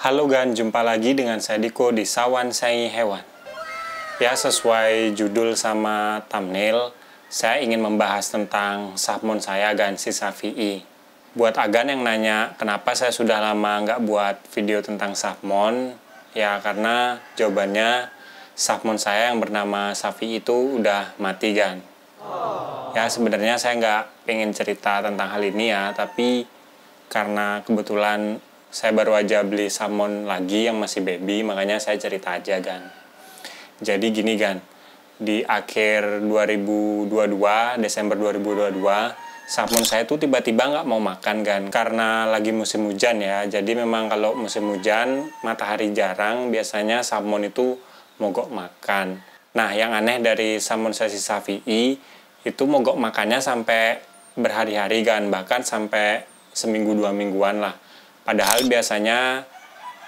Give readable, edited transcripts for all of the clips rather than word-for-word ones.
Halo gan, jumpa lagi dengan saya Diko di Sawan Saingi Hewan. Ya, sesuai judul sama thumbnail, saya ingin membahas tentang Sapmon saya gan, si Safi'i. Buat Agan yang nanya kenapa saya sudah lama nggak buat video tentang Sapmon, ya karena jawabannya Sapmon saya yang bernama Safi'i itu udah mati gan. Ya sebenarnya saya nggak pengen cerita tentang hal ini ya, tapi karena kebetulan saya baru aja beli salmon lagi yang masih baby, makanya saya cerita aja gan. Jadi gini gan, di akhir 2022, Desember 2022, salmon saya tuh tiba-tiba nggak mau makan gan, karena lagi musim hujan ya. Jadi memang kalau musim hujan, matahari jarang, biasanya salmon itu mogok makan. Nah yang aneh dari salmon saya si Safi'i, itu mogok makannya sampai berhari-hari gan, bahkan sampai seminggu 2 mingguan lah. Padahal biasanya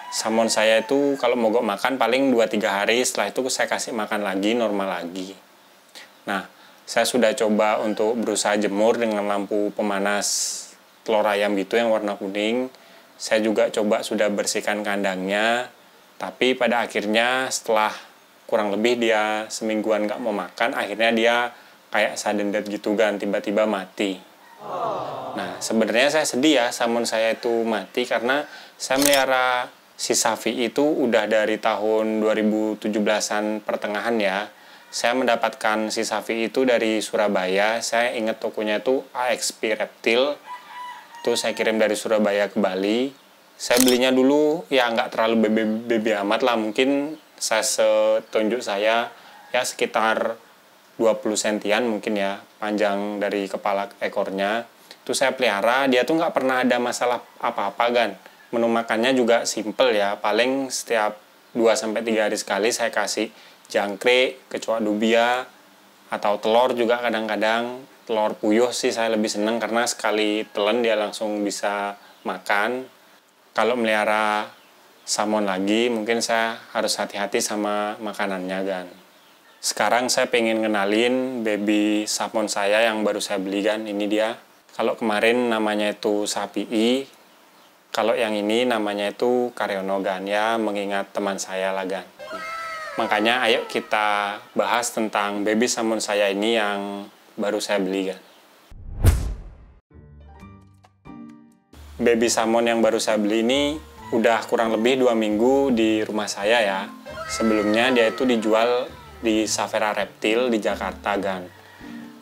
salmon saya itu kalau mogok makan paling 2-3 hari, setelah itu saya kasih makan lagi, normal lagi. Nah, saya sudah coba untuk berusaha jemur dengan lampu pemanas telur ayam gitu yang warna kuning. Saya juga coba sudah bersihkan kandangnya, tapi pada akhirnya setelah kurang lebih dia semingguan gak mau makan, akhirnya dia kayak sudden death gitu kan, tiba-tiba mati. Nah, sebenarnya saya sedih ya salmon saya itu mati karena saya melihara si Safi'i itu udah dari tahun 2017-an pertengahan ya. Saya mendapatkan si Safi'i itu dari Surabaya. Saya ingat tokonya itu AXP Reptil. Itu saya kirim dari Surabaya ke Bali. Saya belinya dulu ya nggak terlalu bebe amat lah. Mungkin saya setunjuk saya ya sekitar 20 sentian mungkin ya, panjang dari kepala ekornya. Itu saya pelihara, dia tuh nggak pernah ada masalah apa-apa kan. Menu makannya juga simple ya, paling setiap 2-3 hari sekali saya kasih jangkrik, kecoa dubia, atau telur juga kadang-kadang. Telur puyuh sih saya lebih seneng karena sekali telan dia langsung bisa makan. Kalau melihara salmon lagi, mungkin saya harus hati-hati sama makanannya kan. Sekarang saya pengen kenalin baby salmon saya yang baru saya beli kan, ini dia. Kalau kemarin namanya itu Safi'i, kalau yang ini namanya itu Karyono gan, ya mengingat teman saya lah gan. Makanya ayo kita bahas tentang baby salmon saya ini yang baru saya beli gan. Baby salmon yang baru saya beli ini udah kurang lebih 2 minggu di rumah saya ya. Sebelumnya dia itu dijual di Savera Reptil di Jakarta gan.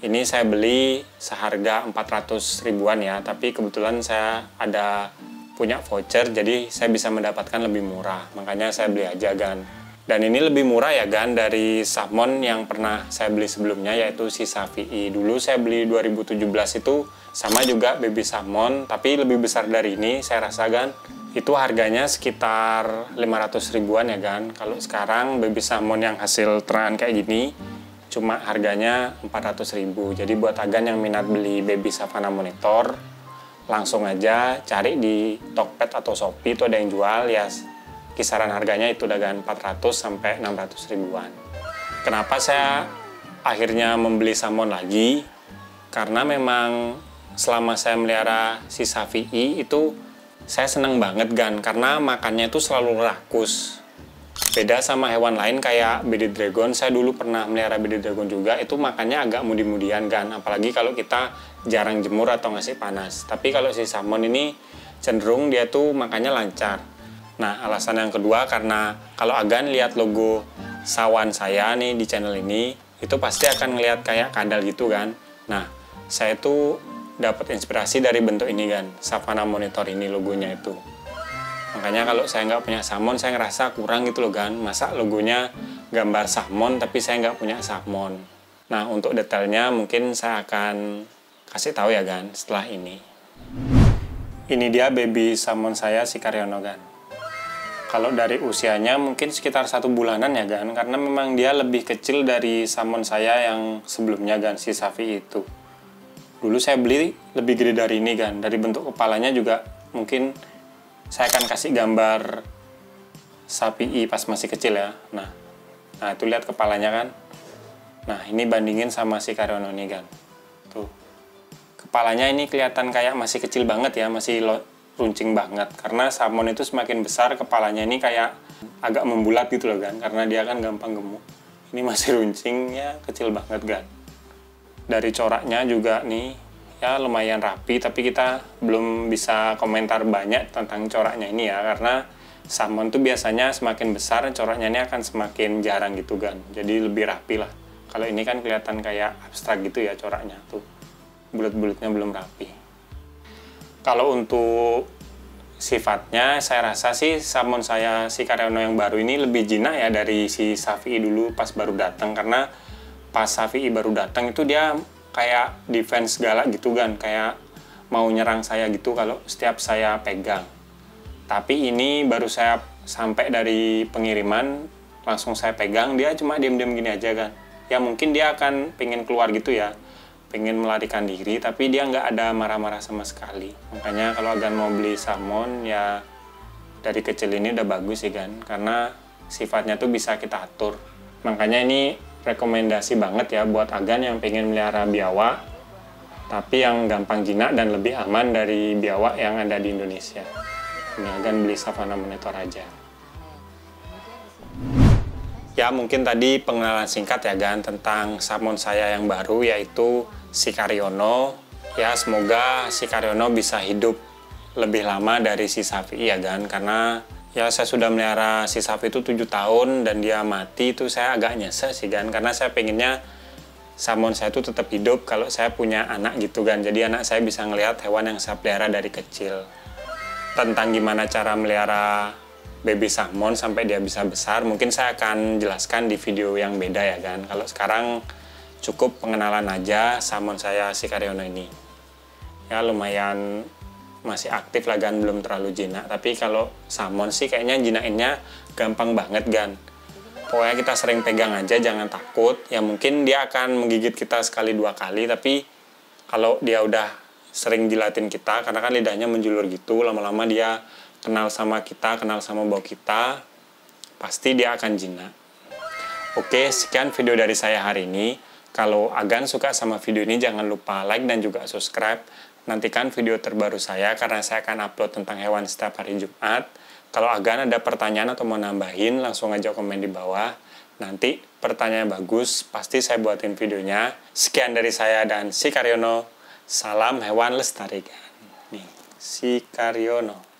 Ini saya beli seharga 400 ribuan ya, tapi kebetulan saya ada punya voucher jadi saya bisa mendapatkan lebih murah, makanya saya beli aja gan. Dan ini lebih murah ya gan dari salmon yang pernah saya beli sebelumnya, yaitu si Safi'i. Dulu saya beli 2017 itu sama juga baby salmon, tapi lebih besar dari ini saya rasa gan. Itu harganya sekitar 500 ribuan ya kan. Kalau sekarang baby salmon yang hasil terahan kayak gini cuma harganya 400 ribu. Jadi buat Agan yang minat beli baby Savannah Monitor, langsung aja cari di Tokped atau Shopee, itu ada yang jual ya. Kisaran harganya itu dengan 400 sampai 600 ribuan. Kenapa saya akhirnya membeli salmon lagi? Karena memang selama saya melihara si Safi'i itu saya seneng banget gan, karena makannya itu selalu rakus. Beda sama hewan lain kayak Bearded Dragon, saya dulu pernah melihara Bearded Dragon juga, itu makannya agak mudi-mudian kan, apalagi kalau kita jarang jemur atau ngasih panas. Tapi kalau si salmon ini cenderung dia tuh makannya lancar. Nah alasan yang kedua karena kalau Agan lihat logo sawan saya nih di channel ini, itu pasti akan ngelihat kayak kadal gitu kan. Nah saya tuh dapat inspirasi dari bentuk ini kan, Savannah Monitor ini logonya itu. Makanya kalau saya nggak punya salmon, saya ngerasa kurang gitu loh kan. Masa logonya gambar salmon tapi saya nggak punya salmon. Nah untuk detailnya mungkin saya akan kasih tahu ya kan setelah ini. Ini dia baby salmon saya si Karyono kan. Kalau dari usianya mungkin sekitar 1 bulanan ya kan, karena memang dia lebih kecil dari salmon saya yang sebelumnya kan, si Safi'i itu. Dulu saya beli lebih gede dari ini kan, dari bentuk kepalanya juga mungkin saya akan kasih gambar Safi'i pas masih kecil ya. Nah itu lihat kepalanya kan. Nah ini bandingin sama si Karyono ini kan. Tuh. Kepalanya ini kelihatan kayak masih kecil banget ya, masih runcing banget. Karena salmon itu semakin besar, kepalanya ini kayak agak membulat gitu loh kan, karena dia kan gampang gemuk. Ini masih runcing, ya kecil banget kan. Dari coraknya juga nih, ya lumayan rapi, tapi kita belum bisa komentar banyak tentang coraknya ini ya, karena salmon tuh biasanya semakin besar, coraknya ini akan semakin jarang gitu kan, jadi lebih rapi lah. Kalau ini kan kelihatan kayak abstrak gitu ya coraknya tuh, bulat-bulatnya belum rapi. Kalau untuk sifatnya, saya rasa sih salmon saya si Karyono yang baru ini lebih jinak ya dari si Shafii dulu pas baru datang, karena pas Shafii baru datang itu dia kayak defense galak gitu kan, kayak mau nyerang saya gitu kalau setiap saya pegang. Tapi ini baru saya sampai dari pengiriman, langsung saya pegang, dia cuma diam-diam gini aja kan. Ya mungkin dia akan pengen keluar gitu ya, pengen melarikan diri, tapi dia nggak ada marah-marah sama sekali. Makanya kalau Agan mau beli salmon ya dari kecil ini udah bagus sih kan, karena sifatnya tuh bisa kita atur. Makanya ini rekomendasi banget ya buat Agan yang pengen melihara biawak, tapi yang gampang jinak dan lebih aman dari biawak yang ada di Indonesia. Ini Agan beli Savannah Monitor aja. Ya mungkin tadi pengenalan singkat ya Gan tentang salmon saya yang baru, yaitu si Karyono. Ya semoga si Karyono bisa hidup lebih lama dari si Shafii ya Gan, karena ya saya sudah melihara si Shafii itu 7 tahun dan dia mati, itu saya agak nyesek sih Gan, karena saya pengennya salmon saya itu tetap hidup kalau saya punya anak gitu kan, jadi anak saya bisa ngelihat hewan yang saya pelihara dari kecil. Tentang gimana cara melihara baby salmon sampai dia bisa besar, mungkin saya akan jelaskan di video yang beda ya kan. Kalau sekarang cukup pengenalan aja salmon saya si Karyono ini. Ya lumayan masih aktif lah Gan, belum terlalu jinak. Tapi kalau salmon sih kayaknya jinainnya gampang banget Gan. Pokoknya kita sering pegang aja, jangan takut. Ya mungkin dia akan menggigit kita sekali 2 kali, tapi kalau dia udah sering jilatin kita, karena kan lidahnya menjulur gitu, lama-lama dia kenal sama kita, kenal sama bau kita, pasti dia akan jinak. Oke, sekian video dari saya hari ini. Kalau Agan suka sama video ini, jangan lupa like dan juga subscribe. Nantikan video terbaru saya, karena saya akan upload tentang hewan setiap hari Jumat. Kalau Agan ada pertanyaan atau mau nambahin, langsung aja komen di bawah. Nanti pertanyaan bagus, pasti saya buatin videonya. Sekian dari saya dan si Karyono. Salam hewan lestarikan. Nih, si Karyono.